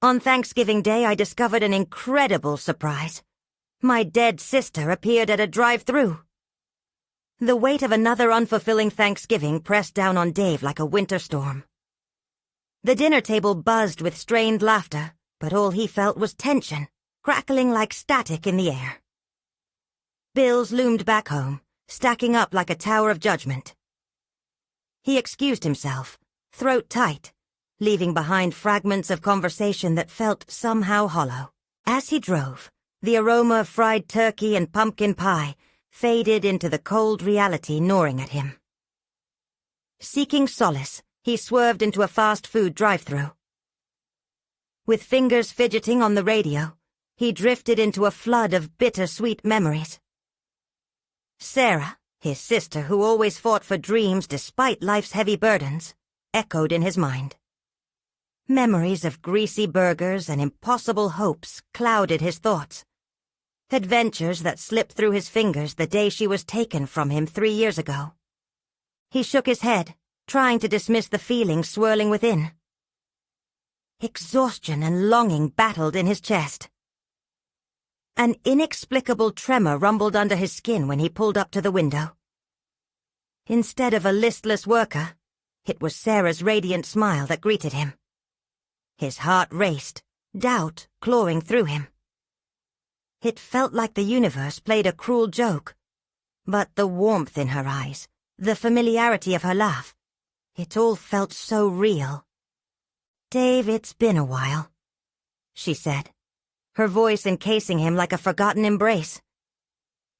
On Thanksgiving Day, I discovered an incredible surprise. My dead sister appeared at a drive-thru. The weight of another unfulfilling Thanksgiving pressed down on Dave like a winter storm. The dinner table buzzed with strained laughter, but all he felt was tension, crackling like static in the air. Bills loomed back home, stacking up like a tower of judgment. He excused himself, throat tight, leaving behind fragments of conversation that felt somehow hollow. As he drove, the aroma of fried turkey and pumpkin pie faded into the cold reality gnawing at him. Seeking solace, he swerved into a fast food drive-thru. With fingers fidgeting on the radio, he drifted into a flood of bittersweet memories. Sarah, his sister who always fought for dreams despite life's heavy burdens, echoed in his mind. Memories of greasy burgers and impossible hopes clouded his thoughts. Adventures that slipped through his fingers the day she was taken from him 3 years ago. He shook his head, trying to dismiss the feelings swirling within. Exhaustion and longing battled in his chest. An inexplicable tremor rumbled under his skin when he pulled up to the window. Instead of a listless worker, it was Sarah's radiant smile that greeted him. His heart raced, doubt clawing through him. It felt like the universe played a cruel joke. But the warmth in her eyes, the familiarity of her laugh, it all felt so real. "Dave, it's been a while," she said, her voice encasing him like a forgotten embrace.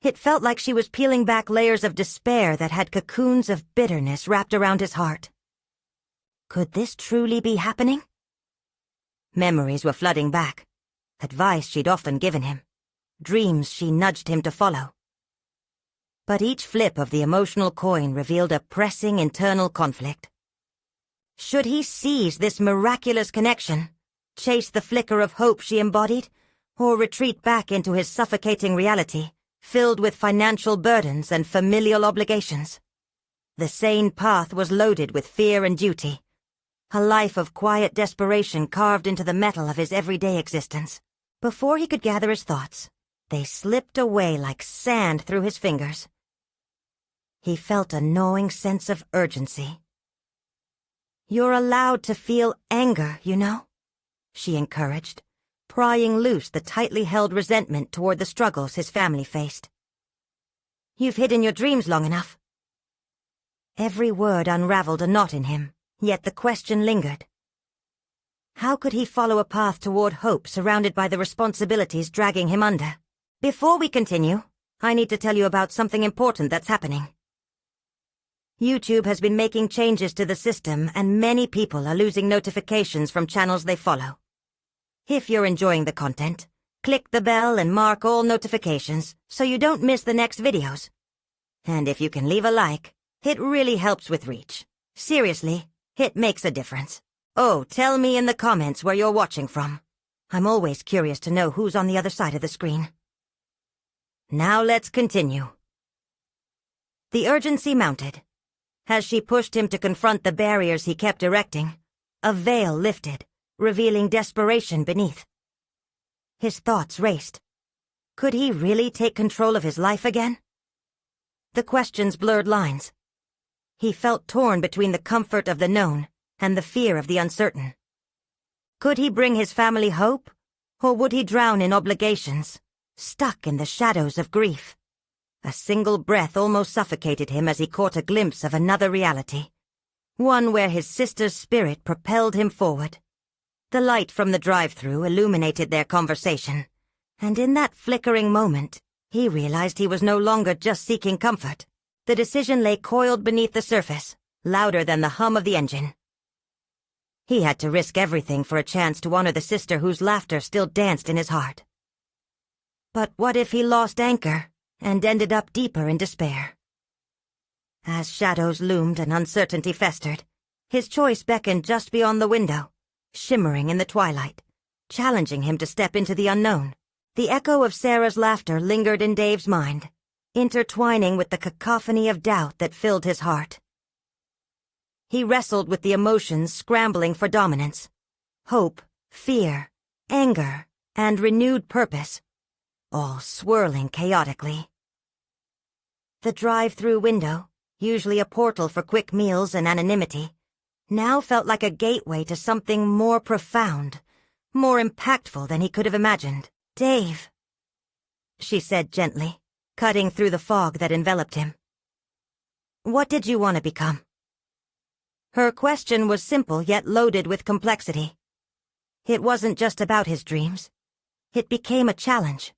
It felt like she was peeling back layers of despair that had cocoons of bitterness wrapped around his heart. Could this truly be happening? Memories were flooding back, advice she'd often given him, dreams she nudged him to follow. But each flip of the emotional coin revealed a pressing internal conflict. Should he seize this miraculous connection, chase the flicker of hope she embodied, or retreat back into his suffocating reality, filled with financial burdens and familial obligations? The sane path was loaded with fear and duty, a life of quiet desperation carved into the metal of his everyday existence. Before he could gather his thoughts, they slipped away like sand through his fingers. He felt a gnawing sense of urgency. "You're allowed to feel anger, you know," she encouraged, prying loose the tightly held resentment toward the struggles his family faced. "You've hidden your dreams long enough." Every word unraveled a knot in him, yet the question lingered. How could he follow a path toward hope surrounded by the responsibilities dragging him under? Before we continue, I need to tell you about something important that's happening. YouTube has been making changes to the system, and many people are losing notifications from channels they follow. If you're enjoying the content, click the bell and mark all notifications so you don't miss the next videos. And if you can leave a like, it really helps with reach. Seriously, it makes a difference. Oh, tell me in the comments where you're watching from. I'm always curious to know who's on the other side of the screen. Now let's continue. The urgency mounted. As she pushed him to confront the barriers he kept erecting, a veil lifted, revealing desperation beneath. His thoughts raced. Could he really take control of his life again? The questions blurred lines. He felt torn between the comfort of the known and the fear of the uncertain. Could he bring his family hope, or would he drown in obligations, stuck in the shadows of grief? A single breath almost suffocated him as he caught a glimpse of another reality, one where his sister's spirit propelled him forward. The light from the drive-thru illuminated their conversation, and in that flickering moment, he realized he was no longer just seeking comfort. The decision lay coiled beneath the surface, louder than the hum of the engine. He had to risk everything for a chance to honor the sister whose laughter still danced in his heart. But what if he lost anchor and ended up deeper in despair? As shadows loomed and uncertainty festered, his choice beckoned just beyond the window, shimmering in the twilight, challenging him to step into the unknown. The echo of Sarah's laughter lingered in Dave's mind, intertwining with the cacophony of doubt that filled his heart. He wrestled with the emotions scrambling for dominance: hope, fear, anger, and renewed purpose, all swirling chaotically. The drive-through window, usually a portal for quick meals and anonymity, now felt like a gateway to something more profound, more impactful than he could have imagined. "Dave," she said gently, cutting through the fog that enveloped him. "What did you want to become?" Her question was simple yet loaded with complexity. It wasn't just about his dreams. It became a challenge,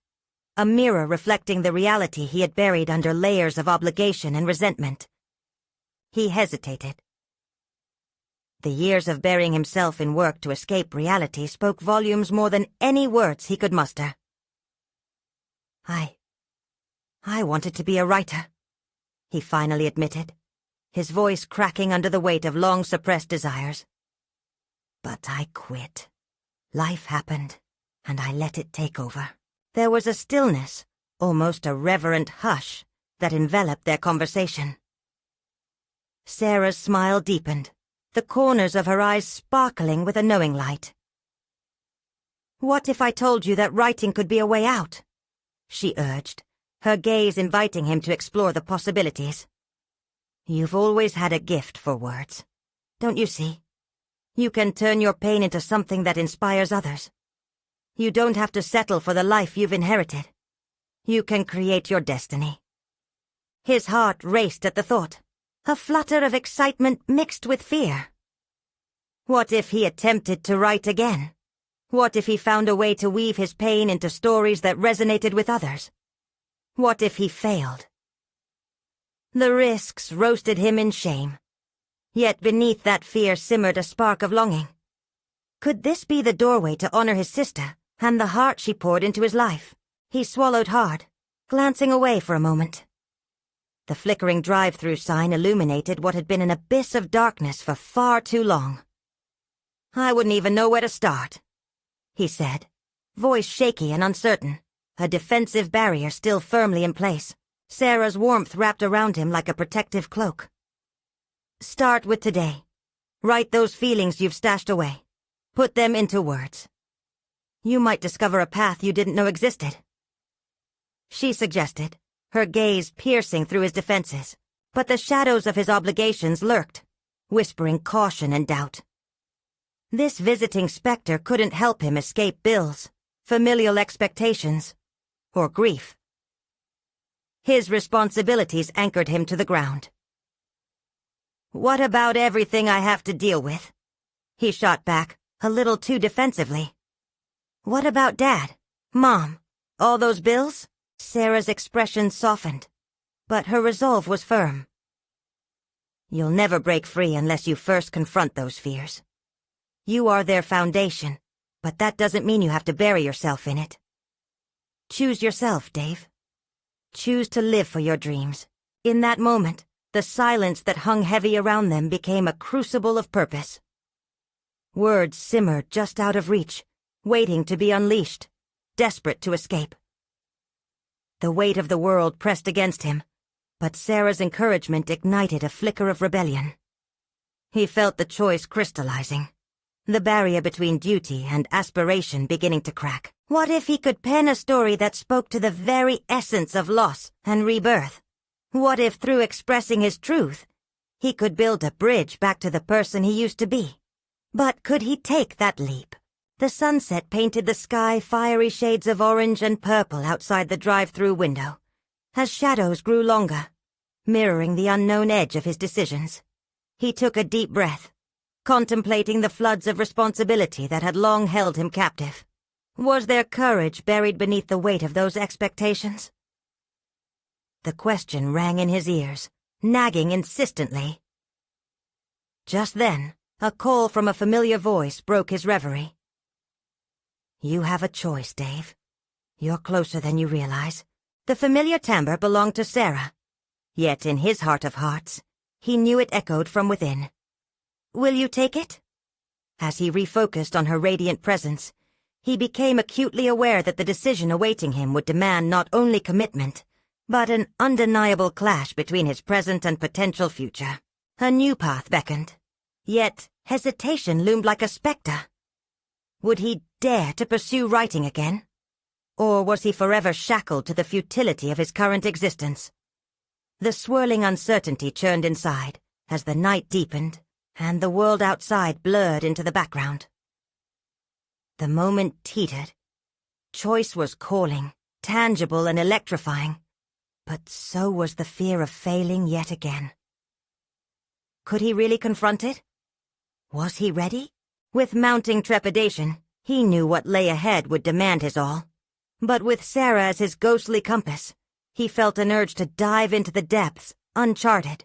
a mirror reflecting the reality he had buried under layers of obligation and resentment. He hesitated. The years of burying himself in work to escape reality spoke volumes more than any words he could muster. I wanted to be a writer," he finally admitted, his voice cracking under the weight of long-suppressed desires. "But I quit. Life happened, and I let it take over." There was a stillness, almost a reverent hush, that enveloped their conversation. Sarah's smile deepened, the corners of her eyes sparkling with a knowing light. "What if I told you that writing could be a way out?" she urged, her gaze inviting him to explore the possibilities. "You've always had a gift for words. Don't you see? You can turn your pain into something that inspires others. You don't have to settle for the life you've inherited. You can create your destiny." His heart raced at the thought, a flutter of excitement mixed with fear. What if he attempted to write again? What if he found a way to weave his pain into stories that resonated with others? What if he failed? The risks roasted him in shame. Yet beneath that fear simmered a spark of longing. Could this be the doorway to honor his sister and the heart she poured into his life? He swallowed hard, glancing away for a moment. The flickering drive-through sign illuminated what had been an abyss of darkness for far too long. "I wouldn't even know where to start," he said, voice shaky and uncertain, a defensive barrier still firmly in place, Sarah's warmth wrapped around him like a protective cloak. "Start with today. Write those feelings you've stashed away. Put them into words. You might discover a path you didn't know existed," she suggested, her gaze piercing through his defenses. But the shadows of his obligations lurked, whispering caution and doubt. This visiting specter couldn't help him escape bills, familial expectations, or grief. His responsibilities anchored him to the ground. "What about everything I have to deal with?" he shot back, a little too defensively. "What about Dad, Mom, all those bills?" Sarah's expression softened, but her resolve was firm. "You'll never break free unless you first confront those fears. You are their foundation, but that doesn't mean you have to bury yourself in it. Choose yourself, Dave. Choose to live for your dreams." In that moment, the silence that hung heavy around them became a crucible of purpose. Words simmered just out of reach, waiting to be unleashed, desperate to escape. The weight of the world pressed against him, but Sarah's encouragement ignited a flicker of rebellion. He felt the choice crystallizing, the barrier between duty and aspiration beginning to crack. What if he could pen a story that spoke to the very essence of loss and rebirth? What if, through expressing his truth, he could build a bridge back to the person he used to be? But could he take that leap? The sunset painted the sky fiery shades of orange and purple outside the drive-through window, as shadows grew longer, mirroring the unknown edge of his decisions. He took a deep breath, contemplating the floods of responsibility that had long held him captive. Was there courage buried beneath the weight of those expectations? The question rang in his ears, nagging insistently. Just then, a call from a familiar voice broke his reverie. "You have a choice, Dave. You're closer than you realize." The familiar timbre belonged to Sarah, yet in his heart of hearts, he knew it echoed from within. "Will you take it?" As he refocused on her radiant presence, he became acutely aware that the decision awaiting him would demand not only commitment, but an undeniable clash between his present and potential future. A new path beckoned, yet hesitation loomed like a specter. Would he dare to pursue writing again? Or was he forever shackled to the futility of his current existence? The swirling uncertainty churned inside as the night deepened and the world outside blurred into the background. The moment teetered. Choice was calling, tangible and electrifying, but so was the fear of failing yet again. Could he really confront it? Was he ready? With mounting trepidation, he knew what lay ahead would demand his all. But with Sarah as his ghostly compass, he felt an urge to dive into the depths, uncharted,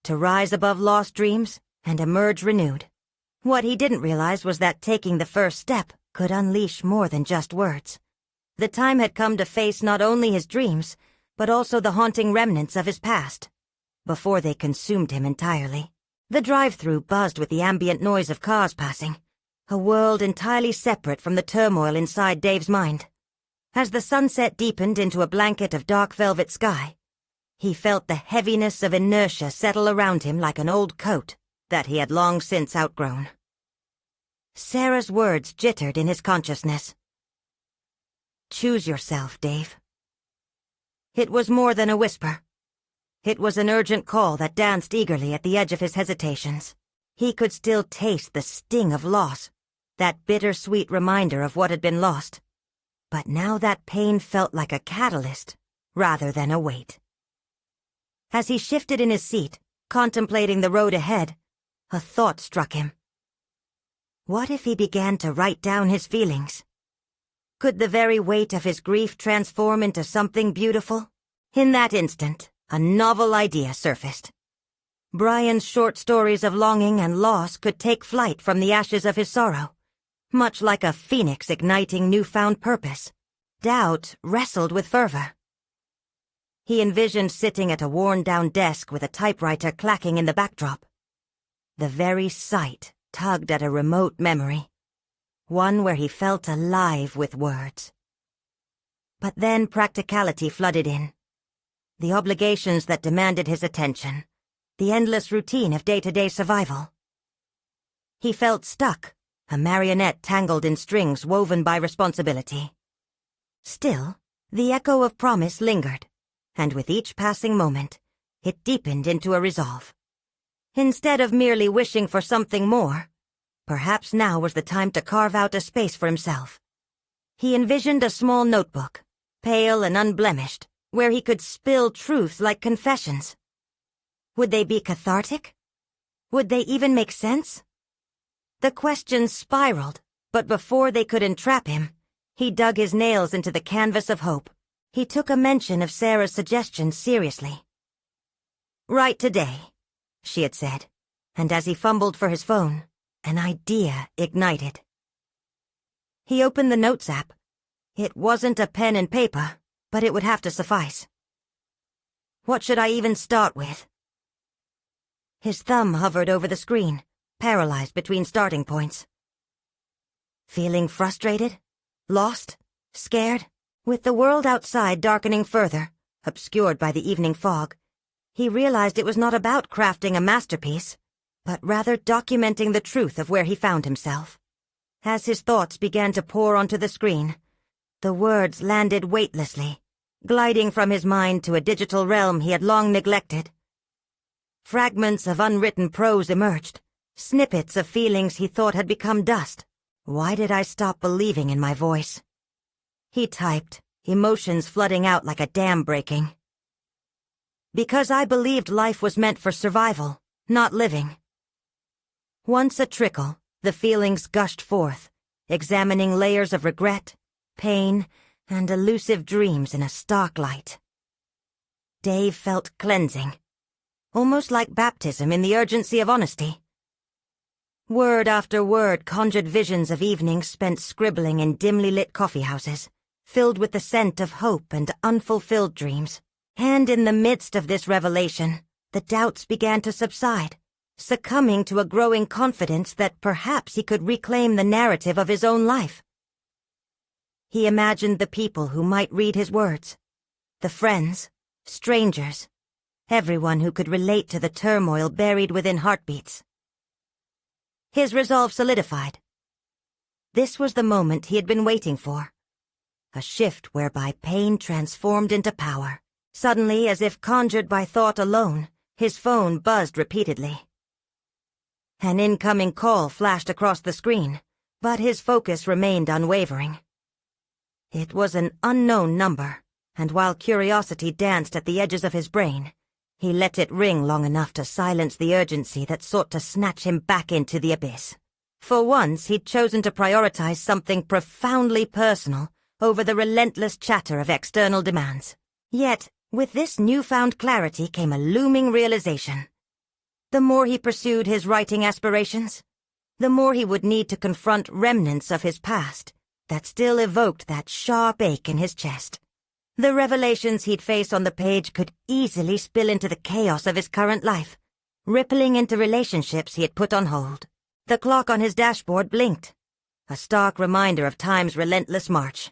to rise above lost dreams and emerge renewed. What he didn't realize was that taking the first step could unleash more than just words. The time had come to face not only his dreams, but also the haunting remnants of his past, before they consumed him entirely. The drive-thru buzzed with the ambient noise of cars passing, a world entirely separate from the turmoil inside Dave's mind. As the sunset deepened into a blanket of dark velvet sky, he felt the heaviness of inertia settle around him like an old coat that he had long since outgrown. Sarah's words jittered in his consciousness. "Choose yourself, Dave." It was more than a whisper. It was an urgent call that danced eagerly at the edge of his hesitations. He could still taste the sting of loss, that bittersweet reminder of what had been lost. But now that pain felt like a catalyst, rather than a weight. As he shifted in his seat, contemplating the road ahead, a thought struck him. What if he began to write down his feelings? Could the very weight of his grief transform into something beautiful? In that instant, a novel idea surfaced. Brian's short stories of longing and loss could take flight from the ashes of his sorrow, much like a phoenix igniting newfound purpose. Doubt wrestled with fervor. He envisioned sitting at a worn-down desk with a typewriter clacking in the backdrop. The very sight tugged at a remote memory, one where he felt alive with words. But then practicality flooded in. The obligations that demanded his attention, the endless routine of day-to-day survival. He felt stuck, a marionette tangled in strings woven by responsibility. Still, the echo of promise lingered, and with each passing moment, it deepened into a resolve. Instead of merely wishing for something more, perhaps now was the time to carve out a space for himself. He envisioned a small notebook, pale and unblemished, where he could spill truths like confessions. Would they be cathartic? Would they even make sense? The questions spiraled, but before they could entrap him, he dug his nails into the canvas of hope. He took a mention of Sarah's suggestion seriously. "Write today," she had said, and as he fumbled for his phone, an idea ignited. He opened the Notes app. It wasn't a pen and paper, but it would have to suffice. What should I even start with? His thumb hovered over the screen, paralyzed between starting points. Feeling frustrated? Lost? Scared? With the world outside darkening further, obscured by the evening fog, he realized it was not about crafting a masterpiece, but rather documenting the truth of where he found himself. As his thoughts began to pour onto the screen, the words landed weightlessly, gliding from his mind to a digital realm he had long neglected. Fragments of unwritten prose emerged, snippets of feelings he thought had become dust. Why did I stop believing in my voice? He typed, emotions flooding out like a dam breaking. Because I believed life was meant for survival, not living. Once a trickle, the feelings gushed forth, examining layers of regret, pain, and elusive dreams in a stark light. Dave felt cleansing, almost like baptism in the urgency of honesty. Word after word conjured visions of evenings spent scribbling in dimly lit coffeehouses, filled with the scent of hope and unfulfilled dreams. And in the midst of this revelation, the doubts began to subside, succumbing to a growing confidence that perhaps he could reclaim the narrative of his own life. He imagined the people who might read his words, the friends, strangers, everyone who could relate to the turmoil buried within heartbeats. His resolve solidified. This was the moment he had been waiting for. A shift whereby pain transformed into power. Suddenly, as if conjured by thought alone, his phone buzzed repeatedly. An incoming call flashed across the screen, but his focus remained unwavering. It was an unknown number, and while curiosity danced at the edges of his brain, he let it ring long enough to silence the urgency that sought to snatch him back into the abyss. For once, he'd chosen to prioritize something profoundly personal over the relentless chatter of external demands. Yet, with this newfound clarity came a looming realization. The more he pursued his writing aspirations, the more he would need to confront remnants of his past that still evoked that sharp ache in his chest. The revelations he'd face on the page could easily spill into the chaos of his current life, rippling into relationships he had put on hold. The clock on his dashboard blinked, a stark reminder of time's relentless march.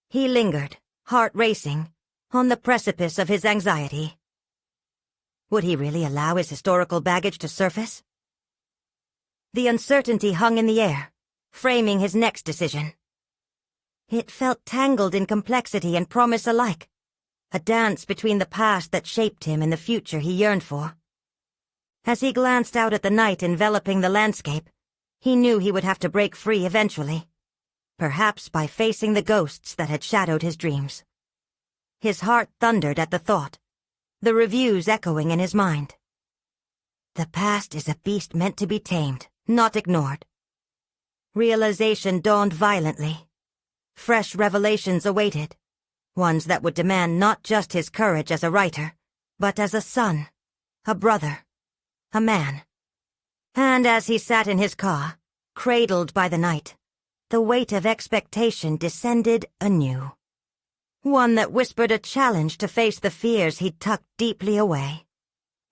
He lingered, heart racing, on the precipice of his anxiety. Would he really allow his historical baggage to surface? The uncertainty hung in the air, framing his next decision. It felt tangled in complexity and promise alike, a dance between the past that shaped him and the future he yearned for. As he glanced out at the night enveloping the landscape, he knew he would have to break free eventually, perhaps by facing the ghosts that had shadowed his dreams. His heart thundered at the thought, the reviews echoing in his mind. The past is a beast meant to be tamed, not ignored. Realization dawned violently. Fresh revelations awaited, ones that would demand not just his courage as a writer, but as a son, a brother, a man. And as he sat in his car, cradled by the night, the weight of expectation descended anew. One that whispered a challenge to face the fears he'd tucked deeply away.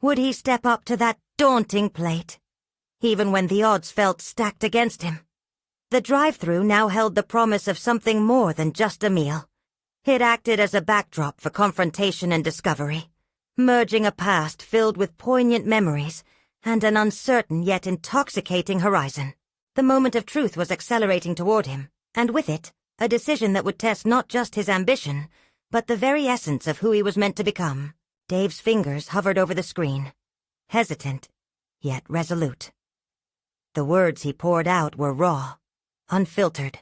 Would he step up to that daunting plate, even when the odds felt stacked against him? The drive-thru now held the promise of something more than just a meal. It acted as a backdrop for confrontation and discovery, merging a past filled with poignant memories and an uncertain yet intoxicating horizon. The moment of truth was accelerating toward him, and with it, a decision that would test not just his ambition, but the very essence of who he was meant to become. Dave's fingers hovered over the screen, hesitant, yet resolute. The words he poured out were raw, unfiltered.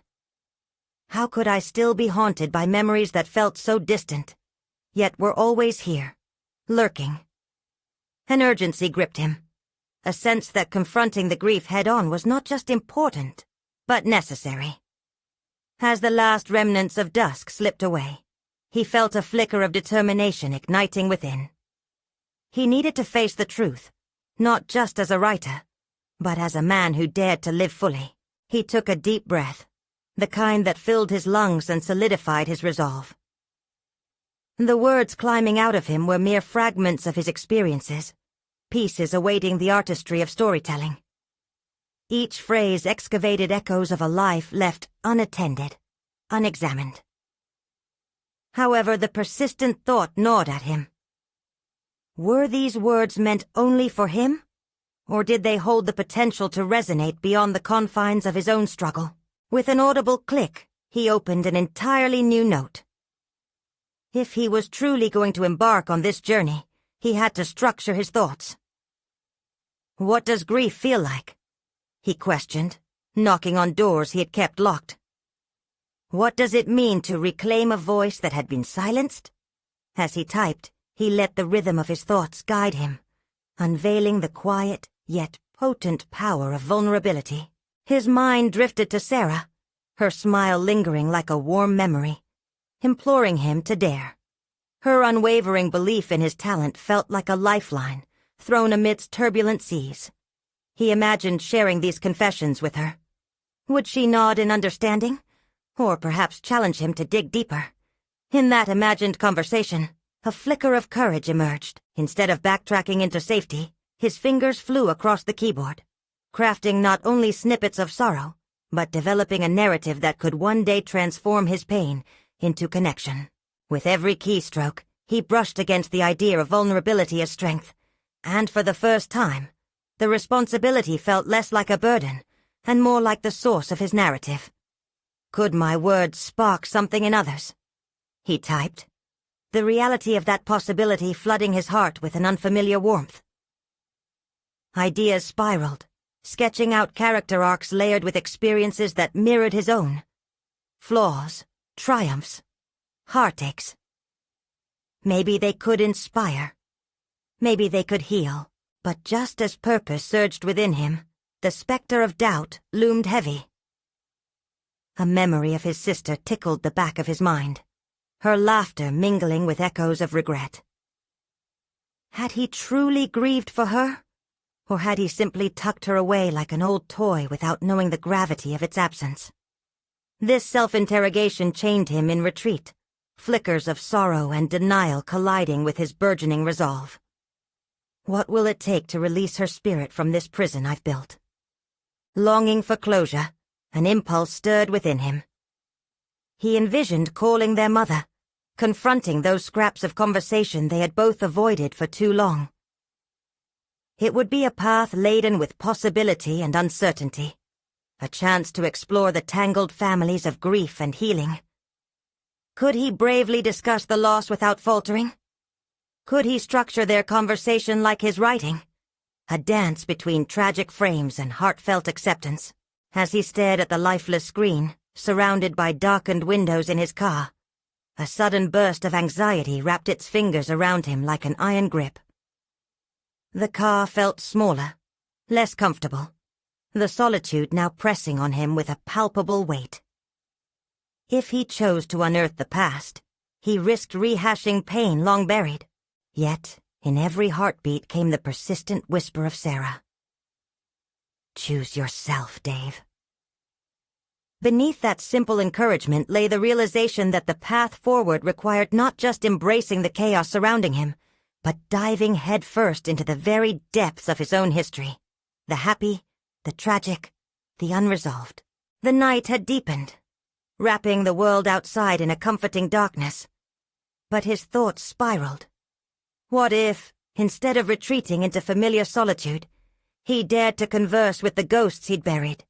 How could I still be haunted by memories that felt so distant, yet were always here, lurking? An urgency gripped him, a sense that confronting the grief head-on was not just important, but necessary. As the last remnants of dusk slipped away, he felt a flicker of determination igniting within. He needed to face the truth, not just as a writer, but as a man who dared to live fully. He took a deep breath, the kind that filled his lungs and solidified his resolve. The words climbing out of him were mere fragments of his experiences, pieces awaiting the artistry of storytelling. Each phrase excavated echoes of a life left unattended, unexamined. However, the persistent thought gnawed at him. Were these words meant only for him? Or did they hold the potential to resonate beyond the confines of his own struggle? With an audible click, he opened an entirely new note. If he was truly going to embark on this journey, he had to structure his thoughts. What does grief feel like? He questioned, knocking on doors he had kept locked. What does it mean to reclaim a voice that had been silenced? As he typed, he let the rhythm of his thoughts guide him, unveiling the quiet yet potent power of vulnerability. His mind drifted to Sarah, her smile lingering like a warm memory, imploring him to dare. Her unwavering belief in his talent felt like a lifeline thrown amidst turbulent seas. He imagined sharing these confessions with her. Would she nod in understanding, or perhaps challenge him to dig deeper? In that imagined conversation, a flicker of courage emerged. Instead of backtracking into safety, his fingers flew across the keyboard, crafting not only snippets of sorrow, but developing a narrative that could one day transform his pain into connection. With every keystroke, he brushed against the idea of vulnerability as strength, and for the first time, the responsibility felt less like a burden, and more like the source of his narrative. Could my words spark something in others? He typed, the reality of that possibility flooding his heart with an unfamiliar warmth. Ideas spiraled, sketching out character arcs layered with experiences that mirrored his own. Flaws, triumphs, heartaches. Maybe they could inspire. Maybe they could heal. But just as purpose surged within him, the specter of doubt loomed heavy. A memory of his sister tickled the back of his mind, her laughter mingling with echoes of regret. Had he truly grieved for her? Or had he simply tucked her away like an old toy without knowing the gravity of its absence? This self-interrogation chained him in retreat, flickers of sorrow and denial colliding with his burgeoning resolve. What will it take to release her spirit from this prison I've built? Longing for closure, an impulse stirred within him. He envisioned calling their mother, confronting those scraps of conversation they had both avoided for too long. It would be a path laden with possibility and uncertainty, a chance to explore the tangled families of grief and healing. Could he bravely discuss the loss without faltering? Could he structure their conversation like his writing, a dance between tragic frames and heartfelt acceptance? As he stared at the lifeless screen, surrounded by darkened windows in his car, a sudden burst of anxiety wrapped its fingers around him like an iron grip. The car felt smaller, less comfortable, the solitude now pressing on him with a palpable weight. If he chose to unearth the past, he risked rehashing pain long buried. Yet, in every heartbeat came the persistent whisper of Sarah. Choose yourself, Dave. Beneath that simple encouragement lay the realization that the path forward required not just embracing the chaos surrounding him, but diving headfirst into the very depths of his own history. The happy, the tragic, the unresolved. The night had deepened, wrapping the world outside in a comforting darkness. But his thoughts spiraled. What if, instead of retreating into familiar solitude, he dared to converse with the ghosts he'd buried?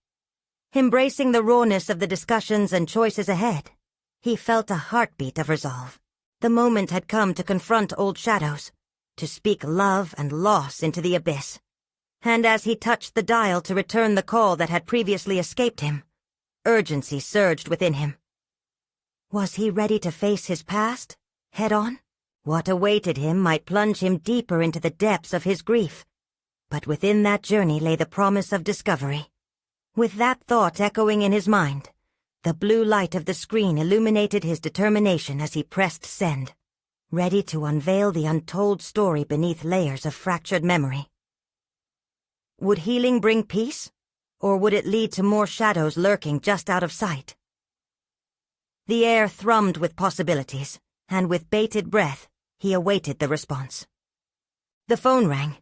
Embracing the rawness of the discussions and choices ahead, he felt a heartbeat of resolve. The moment had come to confront old shadows, to speak love and loss into the abyss. And as he touched the dial to return the call that had previously escaped him, urgency surged within him. Was he ready to face his past, head on? What awaited him might plunge him deeper into the depths of his grief, but within that journey lay the promise of discovery. With that thought echoing in his mind, the blue light of the screen illuminated his determination as he pressed send, ready to unveil the untold story beneath layers of fractured memory. Would healing bring peace, or would it lead to more shadows lurking just out of sight? The air thrummed with possibilities, and with bated breath, he awaited the response. The phone rang,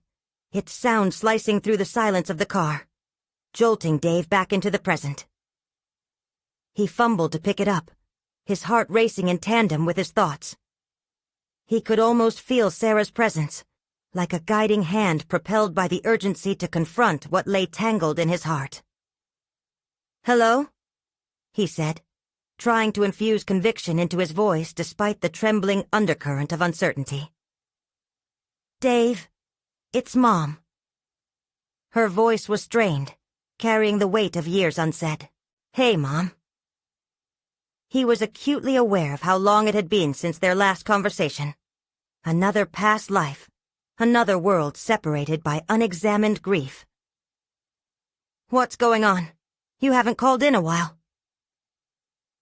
its sound slicing through the silence of the car, jolting Dave back into the present. He fumbled to pick it up, his heart racing in tandem with his thoughts. He could almost feel Sarah's presence, like a guiding hand propelled by the urgency to confront what lay tangled in his heart. "Hello?" he said, trying to infuse conviction into his voice despite the trembling undercurrent of uncertainty. "Dave, it's Mom." Her voice was strained, carrying the weight of years unsaid. "Hey, Mom." He was acutely aware of how long it had been since their last conversation. Another past life, another world separated by unexamined grief. "What's going on? You haven't called in a while."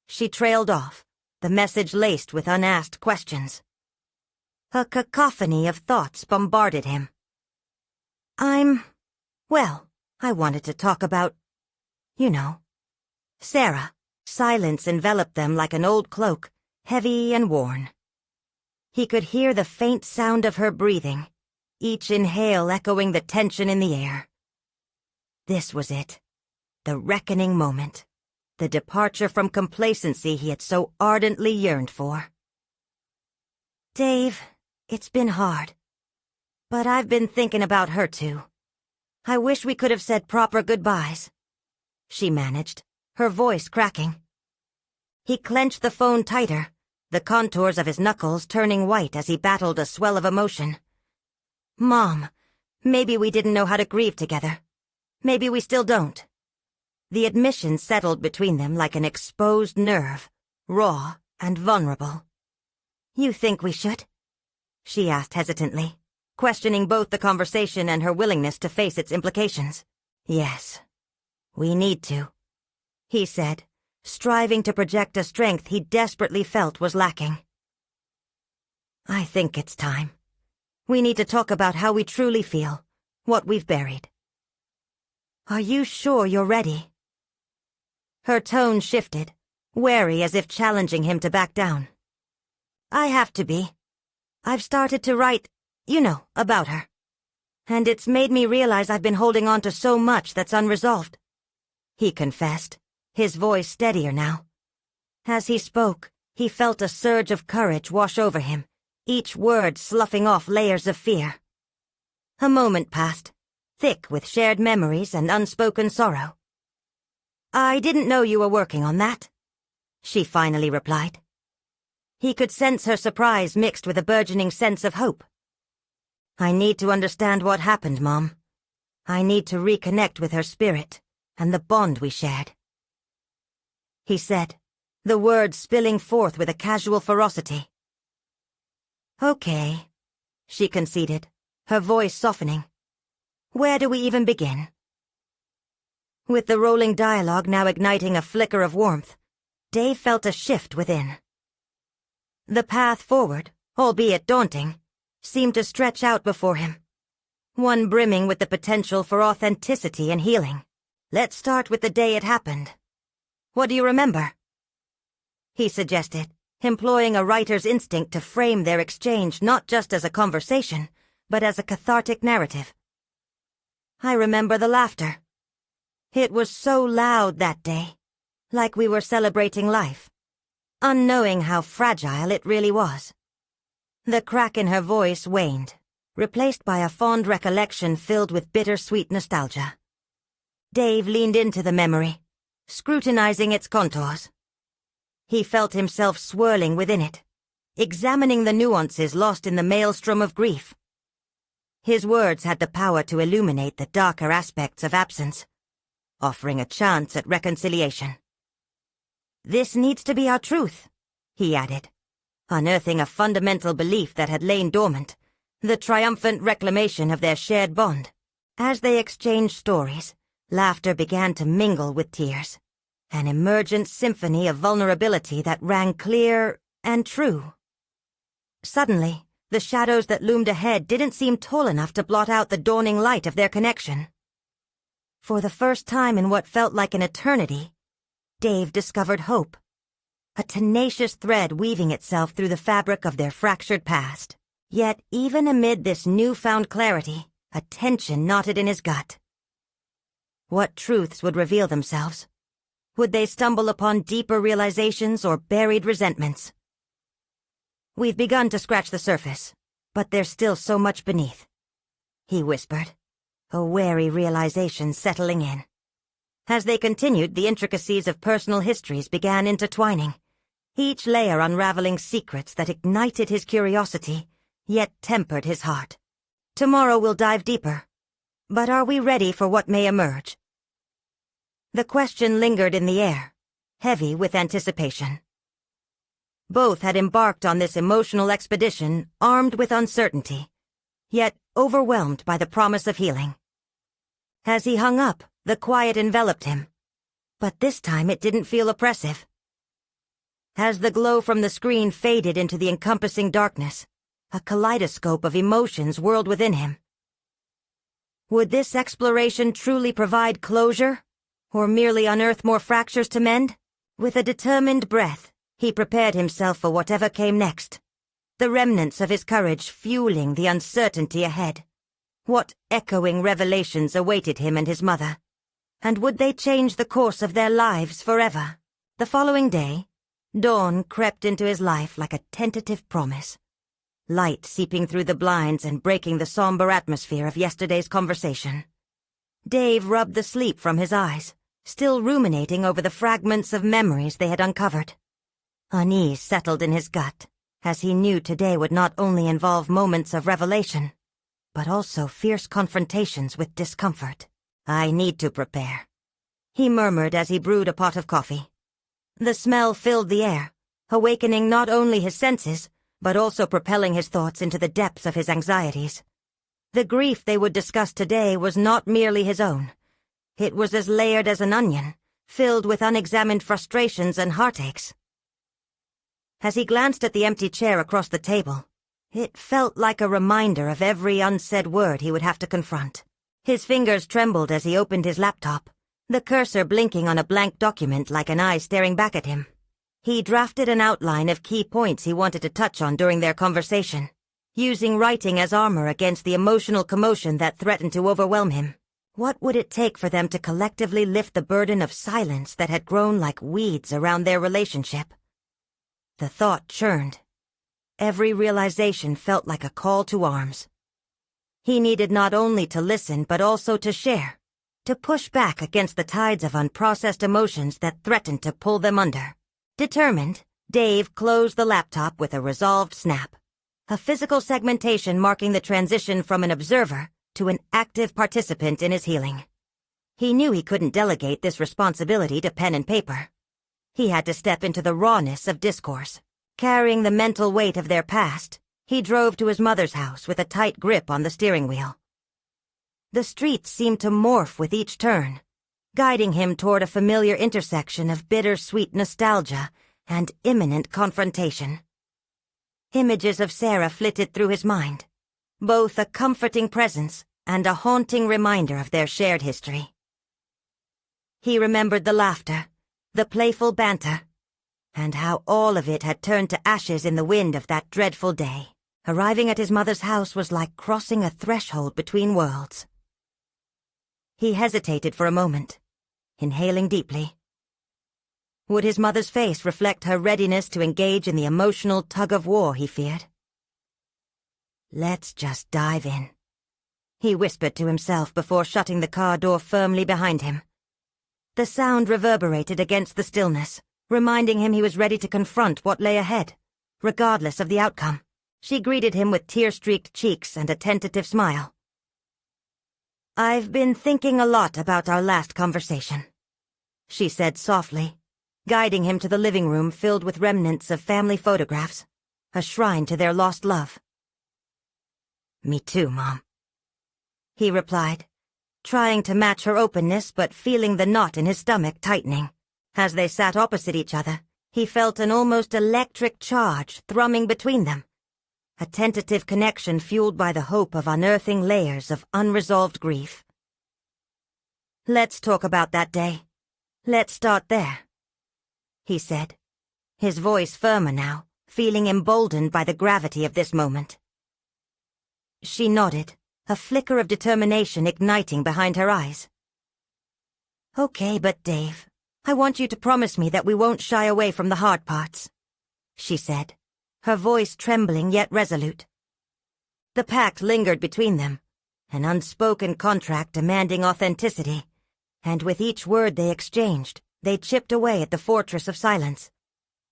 She trailed off, the message laced with unasked questions. A cacophony of thoughts bombarded him. Well, I wanted to talk about, Sarah. Silence enveloped them like an old cloak, heavy and worn. He could hear the faint sound of her breathing, each inhale echoing the tension in the air. This was it, the reckoning moment. The departure from complacency he had so ardently yearned for. "Dave, it's been hard. But I've been thinking about her too. I wish we could have said proper goodbyes." she managed, her voice cracking. He clenched the phone tighter, the contours of his knuckles turning white as he battled a swell of emotion. Mom, maybe we didn't know how to grieve together. Maybe we still don't. The admission settled between them like an exposed nerve, raw and vulnerable. You think we should? She asked hesitantly, questioning both the conversation and her willingness to face its implications. Yes, we need to, he said, striving to project a strength he desperately felt was lacking. I think it's time. We need to talk about how we truly feel, what we've buried. Are you sure you're ready? Her tone shifted, wary as if challenging him to back down. I have to be. I've started to write, about her. And it's made me realize I've been holding on to so much that's unresolved, he confessed, his voice steadier now. As he spoke, he felt a surge of courage wash over him, each word sloughing off layers of fear. A moment passed, thick with shared memories and unspoken sorrow. I didn't know you were working on that, she finally replied. He could sense her surprise mixed with a burgeoning sense of hope. I need to understand what happened, Mom. I need to reconnect with her spirit and the bond we shared, he said, the words spilling forth with a casual ferocity. Okay, she conceded, her voice softening. Where do we even begin? With the rolling dialogue now igniting a flicker of warmth, Dave felt a shift within. The path forward, albeit daunting, seemed to stretch out before him, one brimming with the potential for authenticity and healing. Let's start with the day it happened. What do you remember? He suggested, employing a writer's instinct to frame their exchange not just as a conversation, but as a cathartic narrative. I remember the laughter. It was so loud that day, like we were celebrating life, unknowing how fragile it really was. The crack in her voice waned, replaced by a fond recollection filled with bittersweet nostalgia. Dave leaned into the memory, scrutinizing its contours. He felt himself swirling within it, examining the nuances lost in the maelstrom of grief. His words had the power to illuminate the darker aspects of absence, offering a chance at reconciliation. This needs to be our truth, he added, unearthing a fundamental belief that had lain dormant, the triumphant reclamation of their shared bond. As they exchanged stories, laughter began to mingle with tears, an emergent symphony of vulnerability that rang clear and true. Suddenly, the shadows that loomed ahead didn't seem tall enough to blot out the dawning light of their connection. For the first time in what felt like an eternity, Dave discovered hope, a tenacious thread weaving itself through the fabric of their fractured past. Yet even amid this newfound clarity, a tension knotted in his gut. What truths would reveal themselves? Would they stumble upon deeper realizations or buried resentments? We've begun to scratch the surface, but there's still so much beneath, he whispered, a wary realization settling in. As they continued, the intricacies of personal histories began intertwining, each layer unraveling secrets that ignited his curiosity, yet tempered his heart. Tomorrow we'll dive deeper. But are we ready for what may emerge? The question lingered in the air, heavy with anticipation. Both had embarked on this emotional expedition armed with uncertainty, yet overwhelmed by the promise of healing. As he hung up, the quiet enveloped him, but this time it didn't feel oppressive. As the glow from the screen faded into the encompassing darkness, a kaleidoscope of emotions whirled within him. Would this exploration truly provide closure, or merely unearth more fractures to mend? With a determined breath, he prepared himself for whatever came next, the remnants of his courage fueling the uncertainty ahead. What echoing revelations awaited him and his mother? And would they change the course of their lives forever? The following day, dawn crept into his life like a tentative promise, light seeping through the blinds and breaking the somber atmosphere of yesterday's conversation. Dave rubbed the sleep from his eyes, still ruminating over the fragments of memories they had uncovered. Unease settled in his gut, as he knew today would not only involve moments of revelation, but also fierce confrontations with discomfort. "I need to prepare," he murmured as he brewed a pot of coffee. The smell filled the air, awakening not only his senses, but also propelling his thoughts into the depths of his anxieties. The grief they would discuss today was not merely his own. It was as layered as an onion, filled with unexamined frustrations and heartaches. As he glanced at the empty chair across the table, it felt like a reminder of every unsaid word he would have to confront. His fingers trembled as he opened his laptop, the cursor blinking on a blank document like an eye staring back at him. He drafted an outline of key points he wanted to touch on during their conversation, using writing as armor against the emotional commotion that threatened to overwhelm him. What would it take for them to collectively lift the burden of silence that had grown like weeds around their relationship? The thought churned. Every realization felt like a call to arms. He needed not only to listen but also to share, to push back against the tides of unprocessed emotions that threatened to pull them under. Determined, Dave closed the laptop with a resolved snap, a physical segmentation marking the transition from an observer to an active participant in his healing. He knew he couldn't delegate this responsibility to pen and paper. He had to step into the rawness of discourse. Carrying the mental weight of their past, he drove to his mother's house with a tight grip on the steering wheel. The streets seemed to morph with each turn, guiding him toward a familiar intersection of bittersweet nostalgia and imminent confrontation. Images of Sarah flitted through his mind, both a comforting presence and a haunting reminder of their shared history. He remembered the laughter, the playful banter, and how all of it had turned to ashes in the wind of that dreadful day. Arriving at his mother's house was like crossing a threshold between worlds. He hesitated for a moment, inhaling deeply. Would his mother's face reflect her readiness to engage in the emotional tug-of-war he feared? "Let's just dive in," he whispered to himself before shutting the car door firmly behind him. The sound reverberated against the stillness, reminding him he was ready to confront what lay ahead, regardless of the outcome. She greeted him with tear-streaked cheeks and a tentative smile. "I've been thinking a lot about our last conversation," she said softly, guiding him to the living room filled with remnants of family photographs, a shrine to their lost love. "Me too, Mom," he replied, trying to match her openness but feeling the knot in his stomach tightening. As they sat opposite each other, he felt an almost electric charge thrumming between them, a tentative connection fueled by the hope of unearthing layers of unresolved grief. "Let's talk about that day. Let's start there," he said, his voice firmer now, feeling emboldened by the gravity of this moment. She nodded, a flicker of determination igniting behind her eyes. "Okay, but Dave, I want you to promise me that we won't shy away from the hard parts," she said, her voice trembling yet resolute. The pact lingered between them, an unspoken contract demanding authenticity, and with each word they exchanged, they chipped away at the fortress of silence.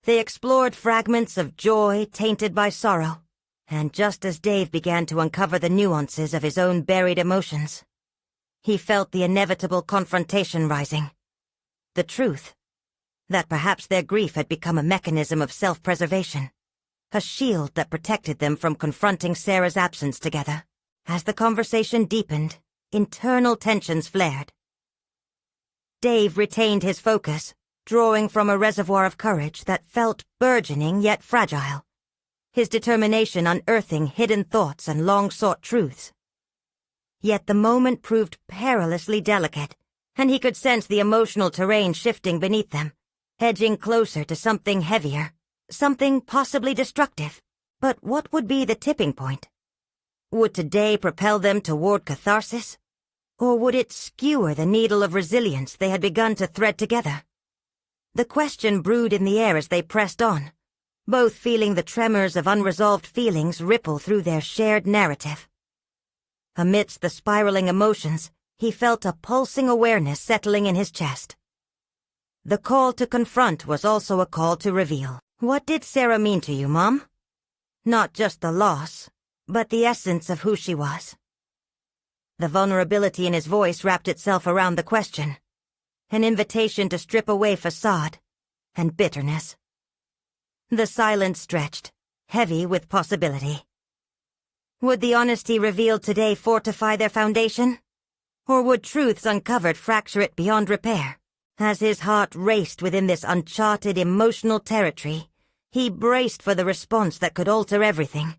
They explored fragments of joy tainted by sorrow, and just as Dave began to uncover the nuances of his own buried emotions, he felt the inevitable confrontation rising. The truth, that perhaps their grief had become a mechanism of self-preservation, a shield that protected them from confronting Sarah's absence together. As the conversation deepened, internal tensions flared. Dave retained his focus, drawing from a reservoir of courage that felt burgeoning yet fragile, his determination unearthing hidden thoughts and long-sought truths. Yet the moment proved perilously delicate, and he could sense the emotional terrain shifting beneath them, edging closer to something heavier, something possibly destructive. But what would be the tipping point? Would today propel them toward catharsis? Or would it skewer the needle of resilience they had begun to thread together? The question brewed in the air as they pressed on, both feeling the tremors of unresolved feelings ripple through their shared narrative. Amidst the spiraling emotions, he felt a pulsing awareness settling in his chest, The call to confront was also a call to reveal. What did Sarah mean to you, Mom? Not just the loss, but the essence of who she was. The vulnerability in his voice wrapped itself around the question, an invitation to strip away facade and bitterness. The silence stretched, heavy with possibility. Would the honesty revealed today fortify their foundation? Or would truths uncovered fracture it beyond repair? As his heart raced within this uncharted emotional territory, he braced for the response that could alter everything.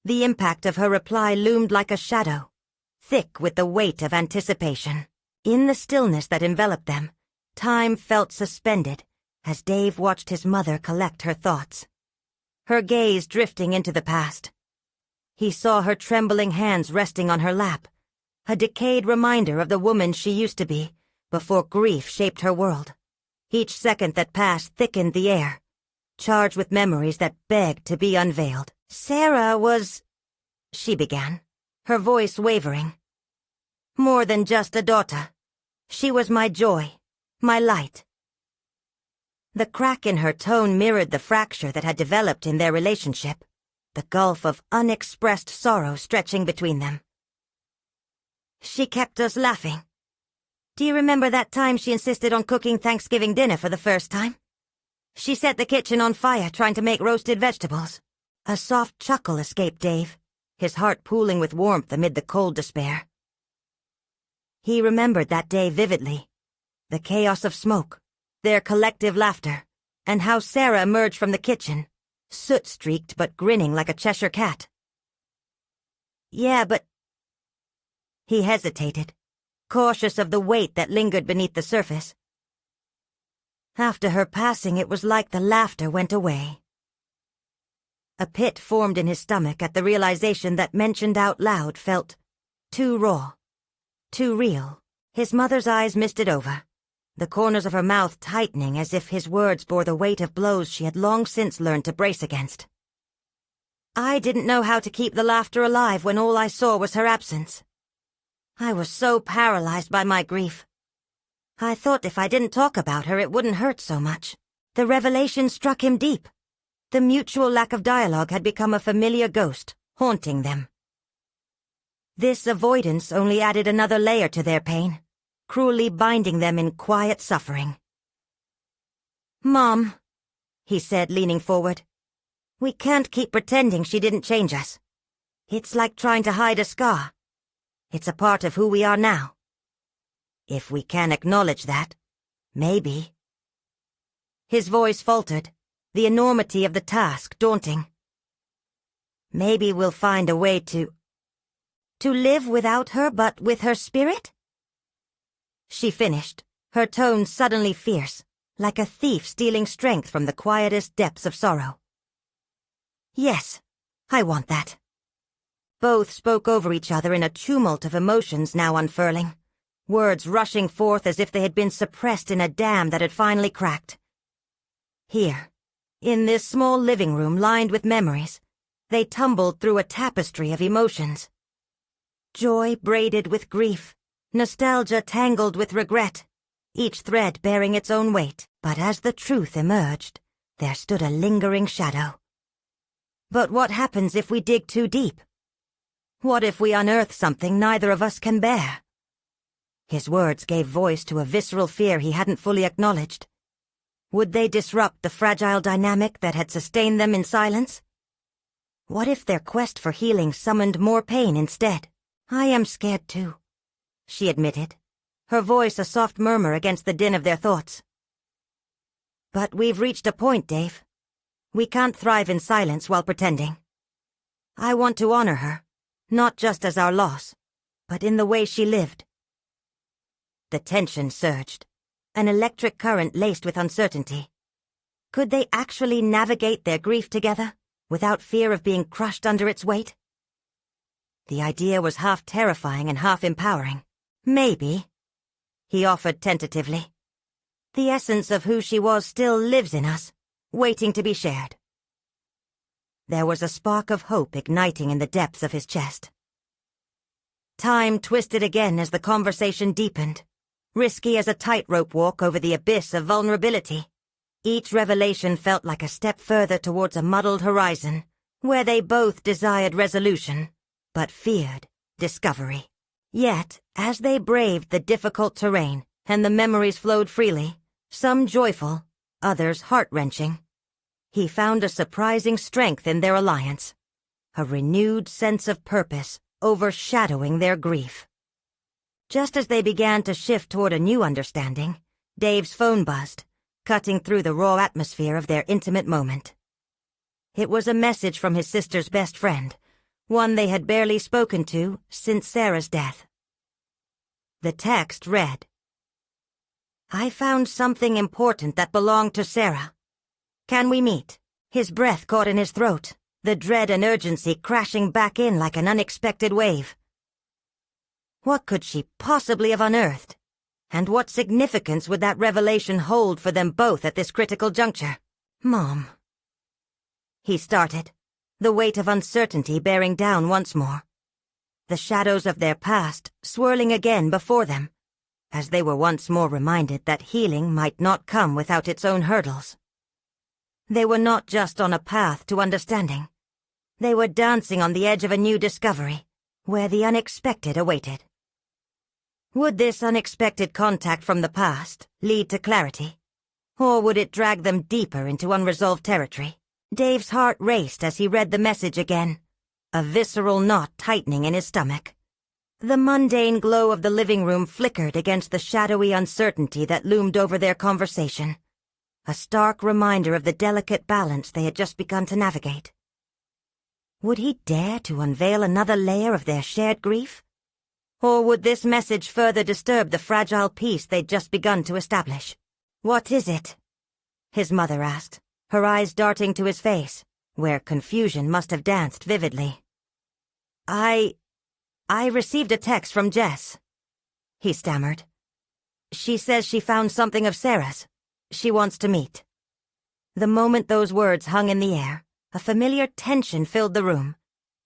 The impact of her reply loomed like a shadow, thick with the weight of anticipation. In the stillness that enveloped them, time felt suspended as Dave watched his mother collect her thoughts. Her gaze drifting into the past. He saw her trembling hands resting on her lap, a decayed reminder of the woman she used to be before grief shaped her world. Each second that passed thickened the air, charged with memories that begged to be unveiled. Sarah was... she began, her voice wavering. More than just a daughter. She was my joy, my light. The crack in her tone mirrored the fracture that had developed in their relationship, the gulf of unexpressed sorrow stretching between them. She kept us laughing. Do you remember that time she insisted on cooking Thanksgiving dinner for the first time? She set the kitchen on fire trying to make roasted vegetables. A soft chuckle escaped Dave, his heart pooling with warmth amid the cold despair. He remembered that day vividly, the chaos of smoke, their collective laughter, and how Sarah emerged from the kitchen, soot-streaked but grinning like a Cheshire cat. Yeah, but... He hesitated, cautious of the weight that lingered beneath the surface. After her passing, it was like the laughter went away. A pit formed in his stomach at the realization that mentioned out loud felt too raw, too real. His mother's eyes misted over, the corners of her mouth tightening as if his words bore the weight of blows she had long since learned to brace against. I didn't know how to keep the laughter alive when all I saw was her absence. I was so paralyzed by my grief. I thought if I didn't talk about her, it wouldn't hurt so much. The revelation struck him deep. The mutual lack of dialogue had become a familiar ghost, haunting them. This avoidance only added another layer to their pain, cruelly binding them in quiet suffering. Mom, he said, leaning forward, we can't keep pretending she didn't change us. It's like trying to hide a scar. It's a part of who we are now. If we can acknowledge that, maybe. His voice faltered, the enormity of the task daunting. Maybe we'll find a way to live without her but with her spirit? She finished, her tone suddenly fierce, like a thief stealing strength from the quietest depths of sorrow. Yes, I want that. Both spoke over each other in a tumult of emotions now unfurling, words rushing forth as if they had been suppressed in a dam that had finally cracked. Here, in this small living room lined with memories, they tumbled through a tapestry of emotions. Joy braided with grief, nostalgia tangled with regret, each thread bearing its own weight. But as the truth emerged, there stood a lingering shadow. But what happens if we dig too deep? What if we unearth something neither of us can bear? His words gave voice to a visceral fear he hadn't fully acknowledged. Would they disrupt the fragile dynamic that had sustained them in silence? What if their quest for healing summoned more pain instead? I am scared too, she admitted, her voice a soft murmur against the din of their thoughts. But we've reached a point, Dave. We can't thrive in silence while pretending. I want to honor her, not just as our loss, but in the way she lived. The tension surged, an electric current laced with uncertainty. Could they actually navigate their grief together, without fear of being crushed under its weight? The idea was half terrifying and half empowering. Maybe, he offered tentatively. The essence of who she was still lives in us, waiting to be shared. There was a spark of hope igniting in the depths of his chest. Time twisted again as the conversation deepened, risky as a tightrope walk over the abyss of vulnerability. Each revelation felt like a step further towards a muddled horizon, where they both desired resolution, but feared discovery. Yet, as they braved the difficult terrain and the memories flowed freely, some joyful, others heart-wrenching, he found a surprising strength in their alliance, a renewed sense of purpose overshadowing their grief. Just as they began to shift toward a new understanding, Dave's phone buzzed, cutting through the raw atmosphere of their intimate moment. It was a message from his sister's best friend, one they had barely spoken to since Sarah's death. The text read, "I found something important that belonged to Sarah. Can we meet?" His breath caught in his throat, the dread and urgency crashing back in like an unexpected wave. What could she possibly have unearthed? And what significance would that revelation hold for them both at this critical juncture? "Mom," he started, the weight of uncertainty bearing down once more. The shadows of their past swirling again before them, as they were once more reminded that healing might not come without its own hurdles. They were not just on a path to understanding. They were dancing on the edge of a new discovery, where the unexpected awaited. Would this unexpected contact from the past lead to clarity, or would it drag them deeper into unresolved territory? Dave's heart raced as he read the message again, a visceral knot tightening in his stomach. The mundane glow of the living room flickered against the shadowy uncertainty that loomed over their conversation, a stark reminder of the delicate balance they had just begun to navigate. Would he dare to unveil another layer of their shared grief? Or would this message further disturb the fragile peace they'd just begun to establish? "What is it?" his mother asked, her eyes darting to his face, where confusion must have danced vividly. I received a text from Jess," he stammered. "She says she found something of Sarah's. She wants to meet." The moment those words hung in the air, a familiar tension filled the room,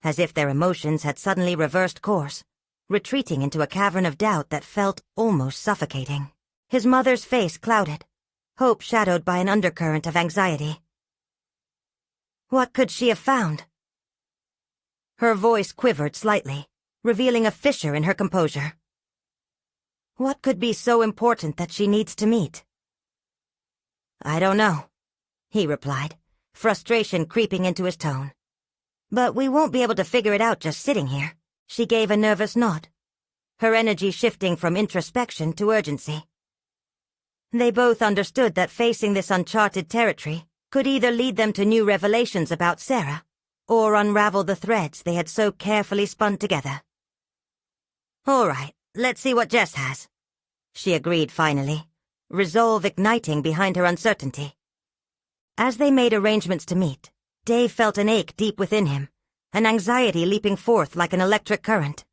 as if their emotions had suddenly reversed course, retreating into a cavern of doubt that felt almost suffocating. His mother's face clouded, hope shadowed by an undercurrent of anxiety. What could she have found? Her voice quivered slightly, revealing a fissure in her composure. What could be so important that she needs to meet? "I don't know," he replied, frustration creeping into his tone. "But we won't be able to figure it out just sitting here." She gave a nervous nod, her energy shifting from introspection to urgency. They both understood that facing this uncharted territory could either lead them to new revelations about Sarah, or unravel the threads they had so carefully spun together. "All right, let's see what Jess has," she agreed finally, resolve igniting behind her uncertainty. As they made arrangements to meet, Dave felt an ache deep within him, an anxiety leaping forth like an electric current.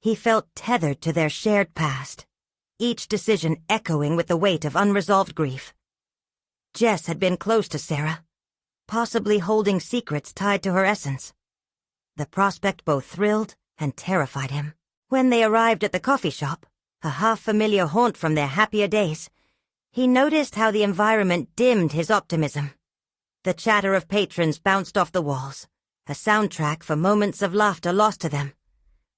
He felt tethered to their shared past, each decision echoing with the weight of unresolved grief. Jess had been close to Sarah, possibly holding secrets tied to her essence. The prospect both thrilled and terrified him. When they arrived at the coffee shop, a half-familiar haunt from their happier days, he noticed how the environment dimmed his optimism. The chatter of patrons bounced off the walls, a soundtrack for moments of laughter lost to them.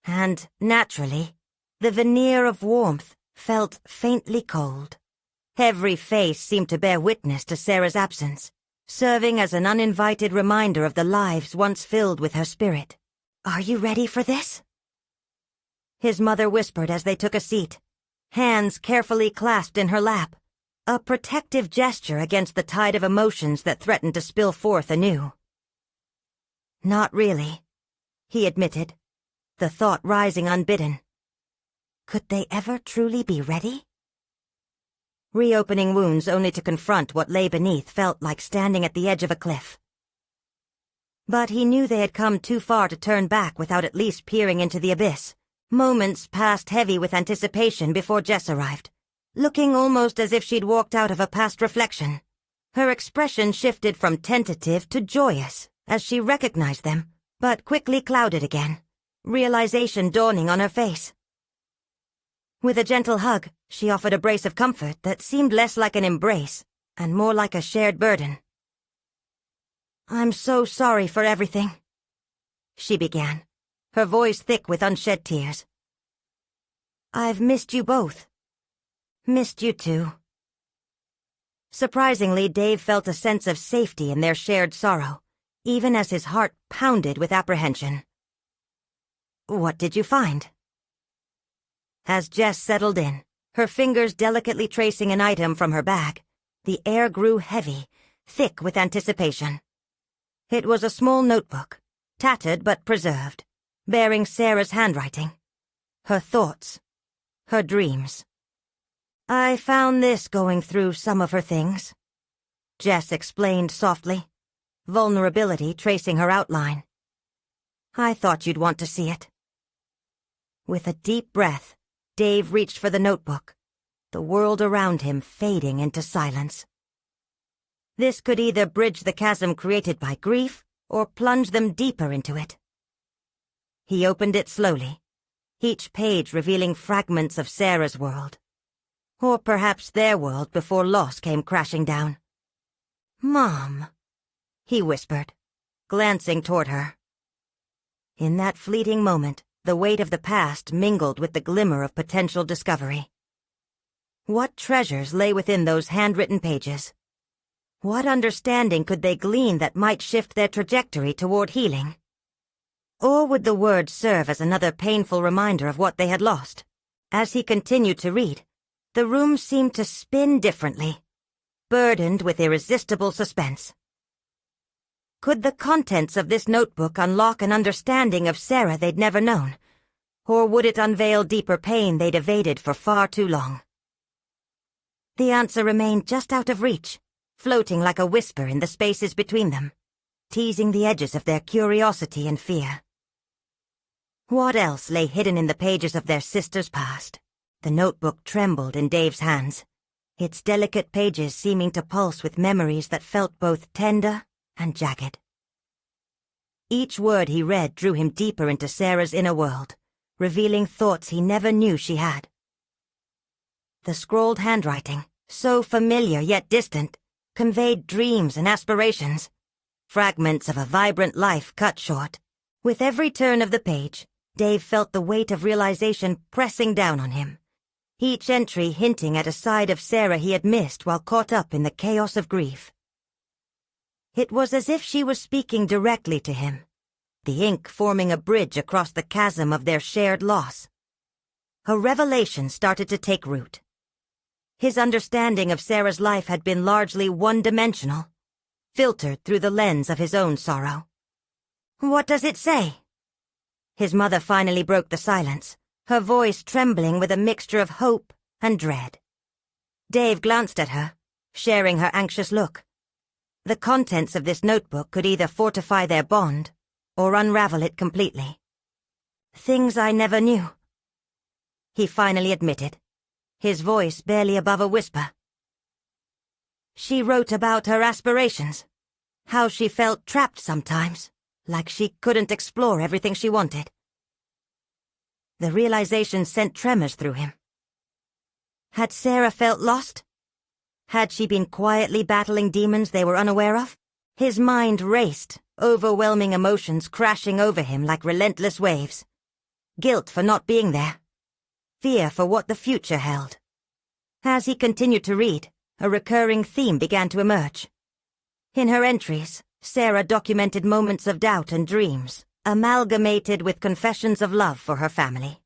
And, naturally, the veneer of warmth felt faintly cold. Every face seemed to bear witness to Sarah's absence, serving as an uninvited reminder of the lives once filled with her spirit. "Are you ready for this?" his mother whispered as they took a seat, hands carefully clasped in her lap, a protective gesture against the tide of emotions that threatened to spill forth anew. "Not really," he admitted, the thought rising unbidden. Could they ever truly be ready? Reopening wounds only to confront what lay beneath felt like standing at the edge of a cliff. But he knew they had come too far to turn back without at least peering into the abyss. Moments passed heavy with anticipation before Jess arrived, looking almost as if she'd walked out of a past reflection. Her expression shifted from tentative to joyous as she recognized them, but quickly clouded again, realization dawning on her face. With a gentle hug, she offered a brace of comfort that seemed less like an embrace and more like a shared burden. "I'm so sorry for everything," she began, her voice thick with unshed tears. "I've missed you both. Missed you too." Surprisingly, Dave felt a sense of safety in their shared sorrow, even as his heart pounded with apprehension. "What did you find?" As Jess settled in, her fingers delicately tracing an item from her bag, the air grew heavy, thick with anticipation. It was a small notebook, tattered but preserved, bearing Sarah's handwriting, her thoughts, her dreams. "I found this going through some of her things," Jess explained softly, vulnerability tracing her outline. "I thought you'd want to see it." With a deep breath, Dave reached for the notebook, the world around him fading into silence. This could either bridge the chasm created by grief or plunge them deeper into it. He opened it slowly, each page revealing fragments of Sarah's world. Or perhaps their world before loss came crashing down. "Mom," he whispered, glancing toward her. In that fleeting moment, the weight of the past mingled with the glimmer of potential discovery. What treasures lay within those handwritten pages? What understanding could they glean that might shift their trajectory toward healing? Or would the words serve as another painful reminder of what they had lost? As he continued to read, the room seemed to spin differently, burdened with irresistible suspense. Could the contents of this notebook unlock an understanding of Sarah they'd never known? Or would it unveil deeper pain they'd evaded for far too long? The answer remained just out of reach, floating like a whisper in the spaces between them, teasing the edges of their curiosity and fear. What else lay hidden in the pages of their sister's past? The notebook trembled in Dave's hands, its delicate pages seeming to pulse with memories that felt both tender and jagged. Each word he read drew him deeper into Sarah's inner world, revealing thoughts he never knew she had. The scrawled handwriting, so familiar yet distant, conveyed dreams and aspirations, fragments of a vibrant life cut short. With every turn of the page, Dave felt the weight of realization pressing down on him, each entry hinting at a side of Sarah he had missed while caught up in the chaos of grief. It was as if she was speaking directly to him, the ink forming a bridge across the chasm of their shared loss. A revelation started to take root. His understanding of Sarah's life had been largely one-dimensional, filtered through the lens of his own sorrow. "What does it say?" His mother finally broke the silence, her voice trembling with a mixture of hope and dread. Dave glanced at her, sharing her anxious look. The contents of this notebook could either fortify their bond or unravel it completely. "Things I never knew," he finally admitted, his voice barely above a whisper. She wrote about her aspirations, how she felt trapped sometimes, like she couldn't explore everything she wanted. The realization sent tremors through him. Had Sarah felt lost? Had she been quietly battling demons they were unaware of? His mind raced, overwhelming emotions crashing over him like relentless waves. Guilt for not being there. Fear for what the future held. As he continued to read, a recurring theme began to emerge. In her entries, Sarah documented moments of doubt and dreams, amalgamated with confessions of love for her family.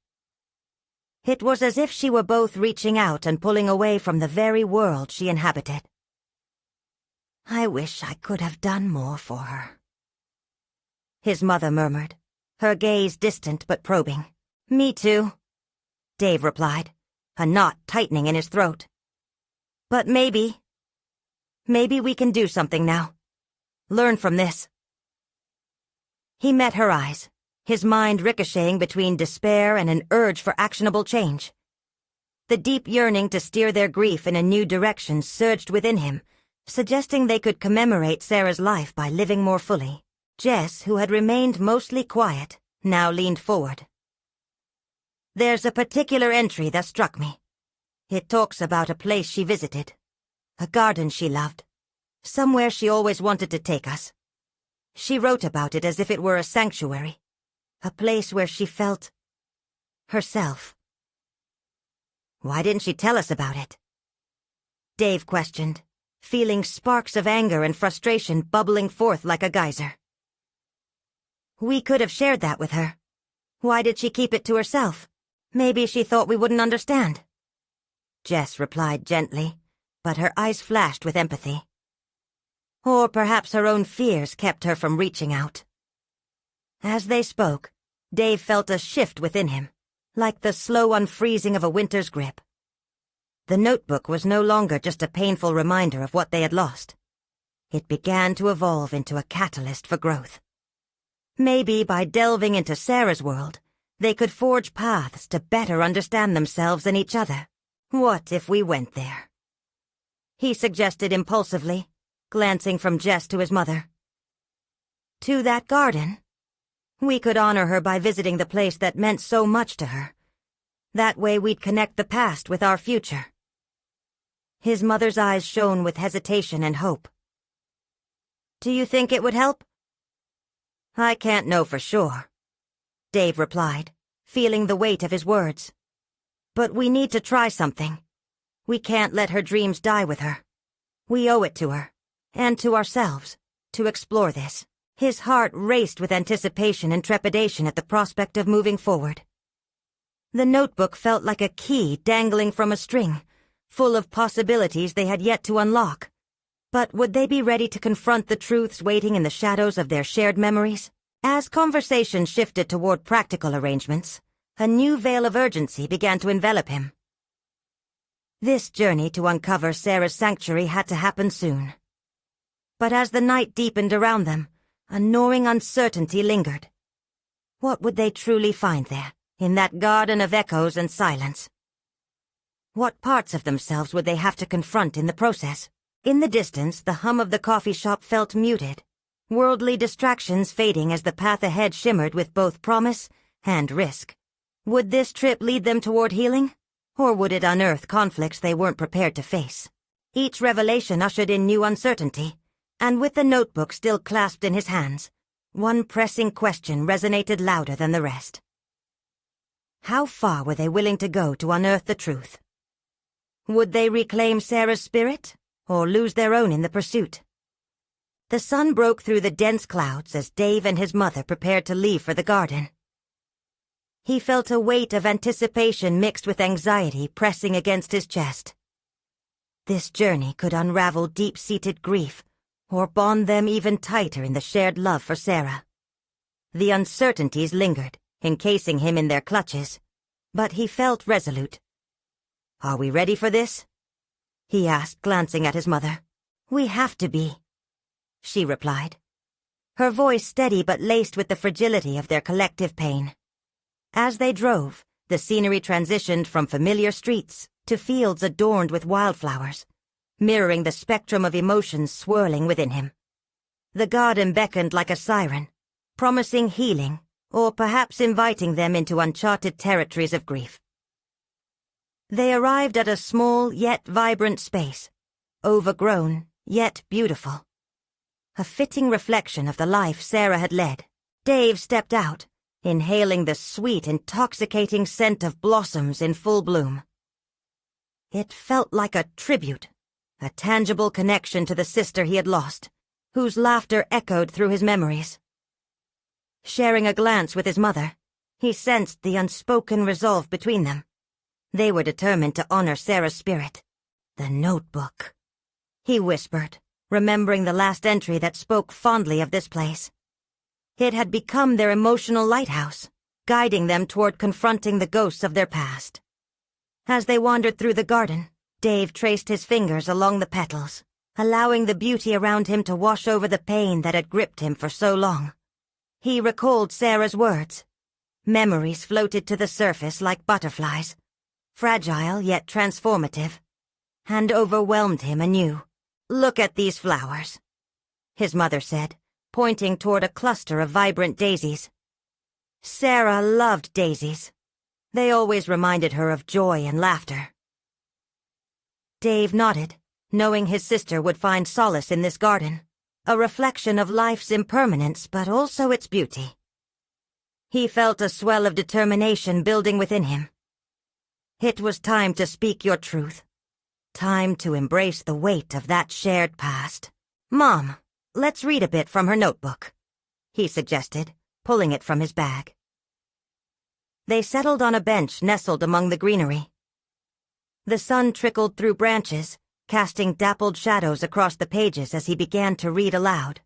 It was as if she were both reaching out and pulling away from the very world she inhabited. "I wish I could have done more for her," his mother murmured, her gaze distant but probing. "Me too," Dave replied, a knot tightening in his throat. "But maybe we can do something now. Learn from this." He met her eyes, his mind ricocheting between despair and an urge for actionable change. The deep yearning to steer their grief in a new direction surged within him, suggesting they could commemorate Sarah's life by living more fully. Jess, who had remained mostly quiet, now leaned forward. There's a particular entry that struck me. It talks about a place she visited, a garden she loved, somewhere she always wanted to take us. She wrote about it as if it were a sanctuary, a place where she felt herself. Why didn't she tell us about it? Dave questioned, feeling sparks of anger and frustration bubbling forth like a geyser. We could have shared that with her. Why did she keep it to herself? Maybe she thought we wouldn't understand. Jess replied gently, but her eyes flashed with empathy. Or perhaps her own fears kept her from reaching out. As they spoke, Dave felt a shift within him, like the slow unfreezing of a winter's grip. The notebook was no longer just a painful reminder of what they had lost. It began to evolve into a catalyst for growth. Maybe by delving into Sarah's world, they could forge paths to better understand themselves and each other. What if we went there? He suggested impulsively, glancing from Jess to his mother. To that garden? We could honor her by visiting the place that meant so much to her. That way we'd connect the past with our future. His mother's eyes shone with hesitation and hope. Do you think it would help? I can't know for sure, Dave replied, feeling the weight of his words. But we need to try something. We can't let her dreams die with her. We owe it to her, and to ourselves, to explore this. His heart raced with anticipation and trepidation at the prospect of moving forward. The notebook felt like a key dangling from a string, full of possibilities they had yet to unlock. But would they be ready to confront the truths waiting in the shadows of their shared memories? As conversation shifted toward practical arrangements, a new veil of urgency began to envelop him. This journey to uncover Sarah's sanctuary had to happen soon. But as the night deepened around them, a gnawing uncertainty lingered. What would they truly find there, in that garden of echoes and silence? What parts of themselves would they have to confront in the process? In the distance, the hum of the coffee shop felt muted, worldly distractions fading as the path ahead shimmered with both promise and risk. Would this trip lead them toward healing, or would it unearth conflicts they weren't prepared to face? Each revelation ushered in new uncertainty, and with the notebook still clasped in his hands, one pressing question resonated louder than the rest. How far were they willing to go to unearth the truth? Would they reclaim Sarah's spirit, or lose their own in the pursuit? The sun broke through the dense clouds as Dave and his mother prepared to leave for the garden. He felt a weight of anticipation mixed with anxiety pressing against his chest. This journey could unravel deep-seated grief, or bond them even tighter in the shared love for Sarah. The uncertainties lingered, encasing him in their clutches, but he felt resolute. Are we ready for this? He asked, glancing at his mother. We have to be, she replied, her voice steady but laced with the fragility of their collective pain. As they drove, the scenery transitioned from familiar streets to fields adorned with wildflowers, mirroring the spectrum of emotions swirling within him. The garden beckoned like a siren, promising healing, or perhaps inviting them into uncharted territories of grief. They arrived at a small yet vibrant space, overgrown yet beautiful. A fitting reflection of the life Sarah had led. Dave stepped out, inhaling the sweet, intoxicating scent of blossoms in full bloom. It felt like a tribute, a tangible connection to the sister he had lost, whose laughter echoed through his memories. Sharing a glance with his mother, he sensed the unspoken resolve between them. They were determined to honor Sarah's spirit. The notebook, he whispered, remembering the last entry that spoke fondly of this place. It had become their emotional lighthouse, guiding them toward confronting the ghosts of their past. As they wandered through the garden, Dave traced his fingers along the petals, allowing the beauty around him to wash over the pain that had gripped him for so long. He recalled Sarah's words. Memories floated to the surface like butterflies, fragile yet transformative, and overwhelmed him anew. Look at these flowers, his mother said, pointing toward a cluster of vibrant daisies. Sarah loved daisies. They always reminded her of joy and laughter. Dave nodded, knowing his sister would find solace in this garden, a reflection of life's impermanence but also its beauty. He felt a swell of determination building within him. It was time to speak your truth. Time to embrace the weight of that shared past. "Mom, let's read a bit from her notebook," he suggested, pulling it from his bag. They settled on a bench nestled among the greenery. The sun trickled through branches, casting dappled shadows across the pages as he began to read aloud.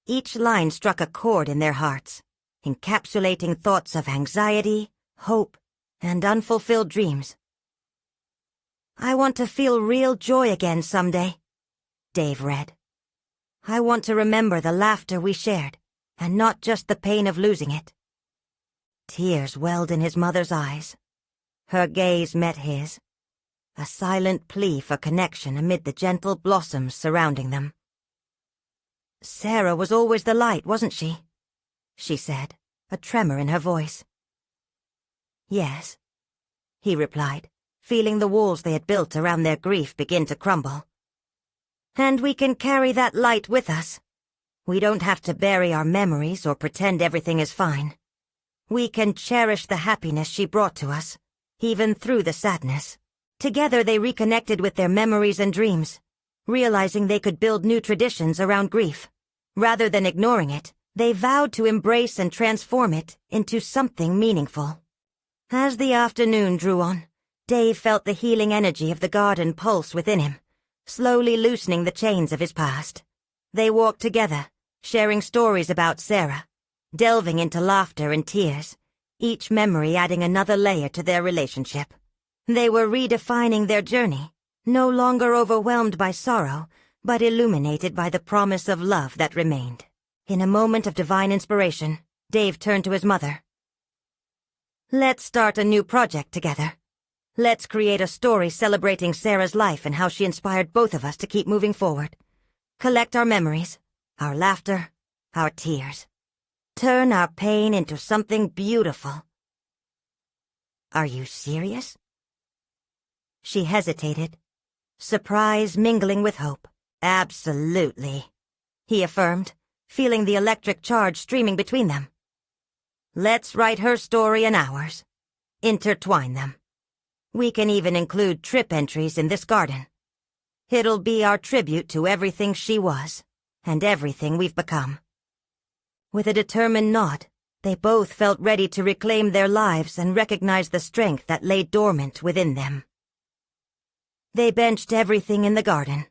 Each line struck a chord in their hearts, encapsulating thoughts of anxiety, hope, and unfulfilled dreams. "I want to feel real joy again someday," Dave read. "I want to remember the laughter we shared, and not just the pain of losing it." Tears welled in his mother's eyes. Her gaze met his, a silent plea for connection amid the gentle blossoms surrounding them. "Sarah was always the light, wasn't she?" she said, a tremor in her voice. "Yes," he replied, feeling the walls they had built around their grief begin to crumble. "And we can carry that light with us. We don't have to bury our memories or pretend everything is fine. We can cherish the happiness she brought to us, even through the sadness." Together they reconnected with their memories and dreams, realizing they could build new traditions around grief. Rather than ignoring it, they vowed to embrace and transform it into something meaningful. As the afternoon drew on, Dave felt the healing energy of the garden pulse within him, slowly loosening the chains of his past. They walked together, sharing stories about Sarah, delving into laughter and tears, each memory adding another layer to their relationship. They were redefining their journey, no longer overwhelmed by sorrow, but illuminated by the promise of love that remained. In a moment of divine inspiration, Dave turned to his mother. "Let's start a new project together. Let's create a story celebrating Sarah's life and how she inspired both of us to keep moving forward. Collect our memories, our laughter, our tears. Turn our pain into something beautiful." "Are you serious?" She hesitated, surprise mingling with hope. "Absolutely," he affirmed, feeling the electric charge streaming between them. "Let's write her story and ours. Intertwine them. We can even include trip entries in this garden. It'll be our tribute to everything she was, and everything we've become." With a determined nod, they both felt ready to reclaim their lives and recognize the strength that lay dormant within them. They benched everything in the garden,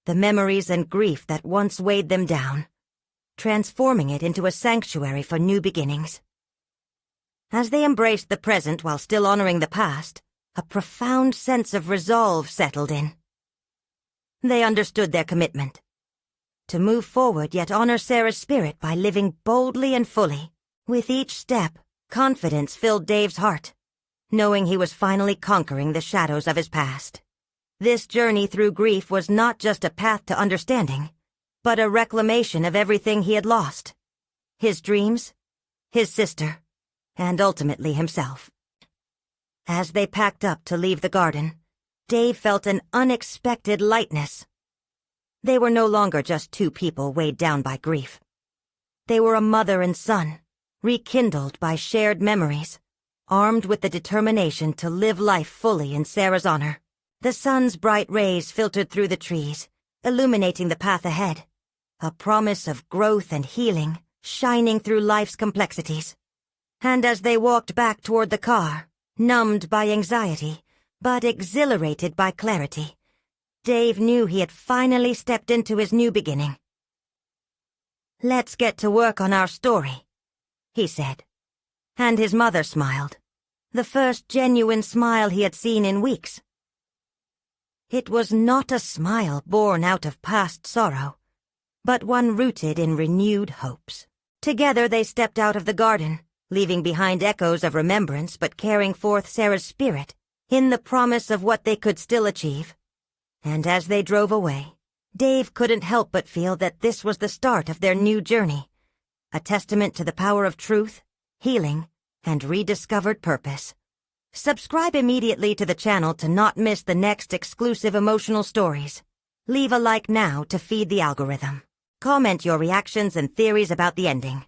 the memories and grief that once weighed them down, transforming it into a sanctuary for new beginnings. As they embraced the present while still honoring the past, a profound sense of resolve settled in. They understood their commitment. To move forward yet honor Sarah's spirit by living boldly and fully. With each step, confidence filled Dave's heart, knowing he was finally conquering the shadows of his past. This journey through grief was not just a path to understanding, but a reclamation of everything he had lost. His dreams, his sister, and ultimately himself. As they packed up to leave the garden, Dave felt an unexpected lightness. They were no longer just two people weighed down by grief. They were a mother and son, rekindled by shared memories, armed with the determination to live life fully in Sarah's honor. The sun's bright rays filtered through the trees, illuminating the path ahead, a promise of growth and healing shining through life's complexities. And as they walked back toward the car, numbed by anxiety, but exhilarated by clarity, Dave knew he had finally stepped into his new beginning. "Let's get to work on our story," he said. And his mother smiled, the first genuine smile he had seen in weeks. It was not a smile born out of past sorrow, but one rooted in renewed hopes. Together they stepped out of the garden, leaving behind echoes of remembrance but carrying forth Sarah's spirit in the promise of what they could still achieve. And as they drove away, Dave couldn't help but feel that this was the start of their new journey, a testament to the power of truth, healing, and rediscovered purpose. Subscribe immediately to the channel to not miss the next exclusive emotional stories. Leave a like now to feed the algorithm. Comment your reactions and theories about the ending.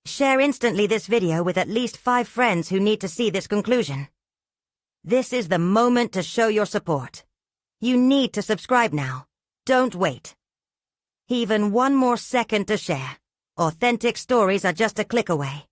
Share instantly this video with at least 5 friends who need to see this conclusion. This is the moment to show your support. You need to subscribe now. Don't wait. Even one more second to share. Authentic stories are just a click away.